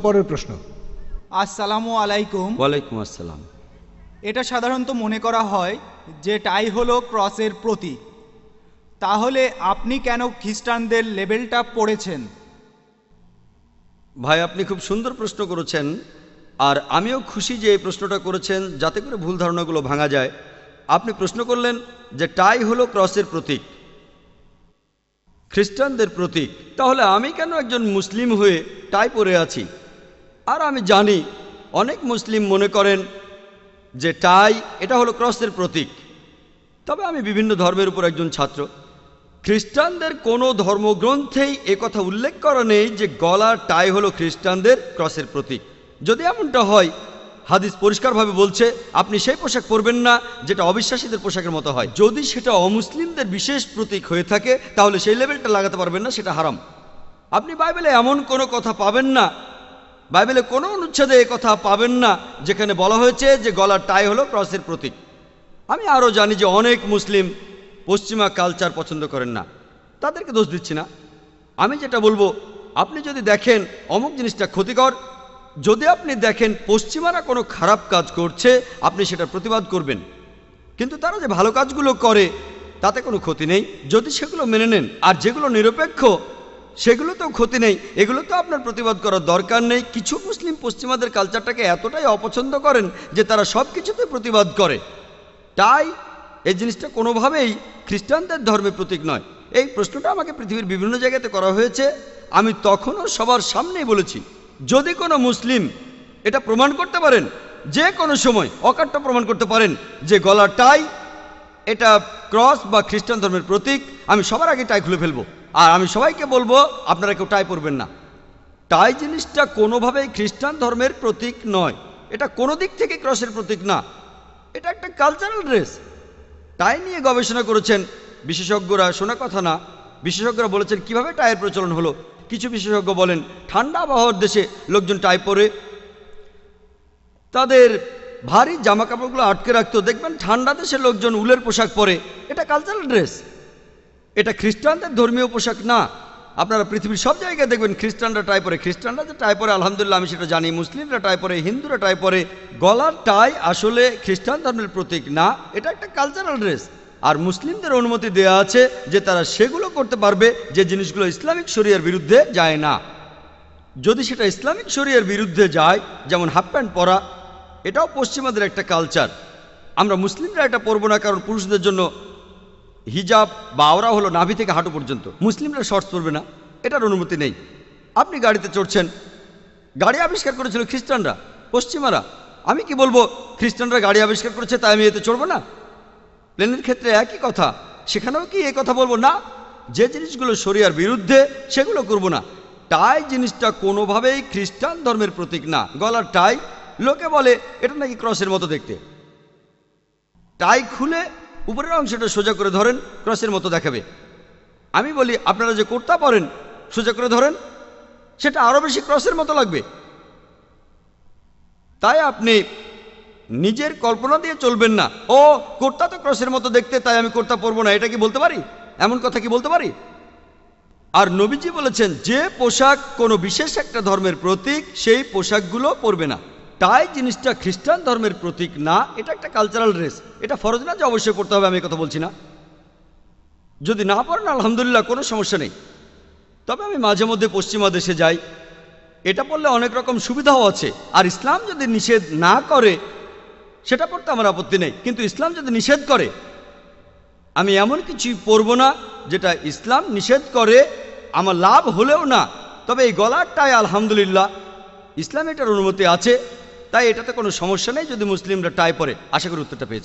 পরের প্রশ্ন। আসসালামু আলাইকুম। ওয়ালাইকুম আসসালাম। এটা সাধারণত মনে করা হয় যে টাই হলো ক্রসের প্রতীক, তাহলে আপনি কেন খ্রিস্টানদের লেবেলটা পড়েছেন? ভাই, আপনি খুব সুন্দর প্রশ্ন করেছেন, আর আমিও খুশি যে এই প্রশ্নটা করেছেন, যাতে করে ভুল ধারণাগুলো ভাঙা যায়। আপনি প্রশ্ন করলেন যে টাই হলো ক্রসের প্রতীক, খ্রিস্টানদের প্রতীক, তাহলে আমি কেন একজন মুসলিম হয়ে টাই পরে আছি? আর আমি জানি অনেক মুসলিম মনে করেন যে টাই এটা হলো ক্রসের প্রতীক। তবে আমি বিভিন্ন ধর্মের উপর একজন ছাত্র। খ্রিস্টানদের কোনো ধর্মগ্রন্থেই একথা উল্লেখ করা নেই যে গলার টাই হলো খ্রিস্টানদের ক্রসের প্রতীক। যদি এমনটা হয়, হাদিস পরিষ্কারভাবে বলছে আপনি সেই পোশাক পরবেন না যেটা অবিশ্বাসীদের পোশাকের মতো হয়। যদি সেটা অমুসলিমদের বিশেষ প্রতীক হয়ে থাকে, তাহলে সেই লেভেলটা লাগাতে পারবেন না, সেটা হারাম। আপনি বাইবেলে এমন কোনো কথা পাবেন না, বাইবেলে কোনো অনুচ্ছেদে এ কথা পাবেন না যেখানে বলা হয়েছে যে গলার টাই হলো ক্রসের প্রতীক। আমি আরও জানি যে অনেক মুসলিম পশ্চিমা কালচার পছন্দ করেন না, তাদেরকে দোষ দিচ্ছি না। আমি যেটা বলবো, আপনি যদি দেখেন অমুক জিনিসটা ক্ষতিকর, যদি আপনি দেখেন পশ্চিমারা কোনো খারাপ কাজ করছে, আপনি সেটার প্রতিবাদ করবেন। কিন্তু তারা যে ভালো কাজগুলো করে তাতে কোনো ক্ষতি নেই যদি সেগুলো মেনে নেন। আর যেগুলো নিরপেক্ষ সেগুলোতেও ক্ষতি নেই, এগুলো তো আপনার প্রতিবাদ করার দরকার নেই। কিছু মুসলিম পশ্চিমাদের কালচারটাকে এতটাই অপছন্দ করেন যে তারা সব কিছুতে প্রতিবাদ করে। তাই এই জিনিসটা কোনোভাবেই খ্রিস্টানদের ধর্মের প্রতীক নয়। এই প্রশ্নটা আমাকে পৃথিবীর বিভিন্ন জায়গাতে করা হয়েছে। আমি তখনও সবার সামনেই বলেছি, যদি কোনো মুসলিম এটা প্রমাণ করতে পারেন, যে কোনো সময় অকাট্য প্রমাণ করতে পারেন যে গলার টাই এটা ক্রস বা খ্রিস্টান ধর্মের প্রতীক, আমি সবার আগে টাই খুলে ফেলবো। আর আমি সবাইকে বলবো আপনারা কেউ টাই পরবেন না। টাই জিনিসটা কোনোভাবেই খ্রিস্টান ধর্মের প্রতীক নয়, এটা কোনো দিক থেকে ক্রসের প্রতীক না, এটা একটা কালচারাল ড্রেস। টাই নিয়ে গবেষণা করেছেন বিশেষজ্ঞরা, শোনা কথা না। বিশেষজ্ঞরা বলেছেন কিভাবে টাইয়ের প্রচলন হলো। কিছু বিশেষজ্ঞ বলেন ঠান্ডা আবহাওয়ার দেশে লোকজন টাই পরে তাদের ভারী জামা কাপড়গুলো আটকে রাখতো। দেখবেন ঠান্ডা দেশে লোকজন উলের পোশাক পরে, এটা কালচারাল ড্রেস, এটা খ্রিস্টানদের ধর্মীয় পোশাক না। আপনারা পৃথিবীর সব জায়গায় দেখবেন খ্রিস্টানরা টাই পরে। খ্রিস্টানরা যে টাই পরে আলহামদুলিল্লাহ আমি সেটা জানি, মুসলিমরা টাই পরে, হিন্দুরা টাই পরে। গলার টাই আসলে খ্রিস্টান ধর্মের প্রতীক না, এটা একটা কালচারাল ড্রেস। আর মুসলিমদের অনুমতি দেওয়া আছে যে তারা সেগুলো করতে পারবে যে জিনিসগুলো ইসলামিক শরিয়ার বিরুদ্ধে যায় না। যদি সেটা ইসলামিক শরিয়ার বিরুদ্ধে যায়, যেমন হাফ প্যান্ট পরা, এটাও পশ্চিমাদের একটা কালচার। আমরা মুসলিমরা এটা পরবো না, কারণ পুরুষদের জন্য হিজাব বা আওরা হলো নাভি থেকে হাঁটু পর্যন্ত, মুসলিমরা শর্টস পরবে না, এটার অনুমতি নেই। আপনি গাড়িতে চড়ছেন, গাড়ি আবিষ্কার করেছিল খ্রিস্টানরা, পশ্চিমারা। আমি কি বলবো খ্রিস্টানরা গাড়ি আবিষ্কার করেছে তাই আমি এতে চড়বো না? প্লেনের ক্ষেত্রে একই কথা, সেখানেও কি এই কথা বলবো না? যে জিনিসগুলো শরিয়ার বিরুদ্ধে সেগুলো করব না। টাই জিনিসটা কোনোভাবেই খ্রিস্টান ধর্মের প্রতীক না। গলার টাই, লোকে বলে এটা নাকি ক্রসের মতো দেখতে। টাই খুলে উপরের অংশটা সোজা করে ধরেন, ক্রসের মতো দেখাবে। আমি বলি আপনারা যে কুর্তা পরেন সোজা করে ধরেন, সেটা আরো বেশি ক্রসের মতো লাগবে। তাই আপনি নিজের কল্পনা দিয়ে চলবেন না, ও কুর্তা তো ক্রসের মতো দেখতে তাই আমি কুর্তা পরবো না, এটা কি বলতে পারি? এমন কথা কি বলতে পারি? আর নবীজি বলেছেন যে পোশাক কোনো বিশেষ একটা ধর্মের প্রতীক সেই পোশাকগুলো পরবে না। টাই জিনিসটা খ্রিস্টান ধর্মের প্রতীক না, এটা একটা কালচারাল ড্রেস। এটা ফরজ না যে অবশ্যই পড়তে হবে, আমি কথা বলছি না। যদি না পড়েন আলহামদুলিল্লাহ, কোনো সমস্যা নেই। তবে আমি মাঝে মধ্যে পশ্চিমা দেশে যাই, এটা পড়লে অনেক রকম সুবিধাও আছে। আর ইসলাম যদি নিষেধ না করে সেটা পড়তে আমার আপত্তি নেই, কিন্তু ইসলাম যদি নিষেধ করে আমি এমন কিছুই পরবো না যেটা ইসলাম নিষেধ করে, আমার লাভ হলেও না। তবে এই গলারটাই আলহামদুলিল্লাহ ইসলাম এটার অনুমতি আছে, তাই এটাতে কোনো সমস্যা নেই যদি মুসলিমরা টাই পরে। আশা করি উত্তরটা পেয়েছে।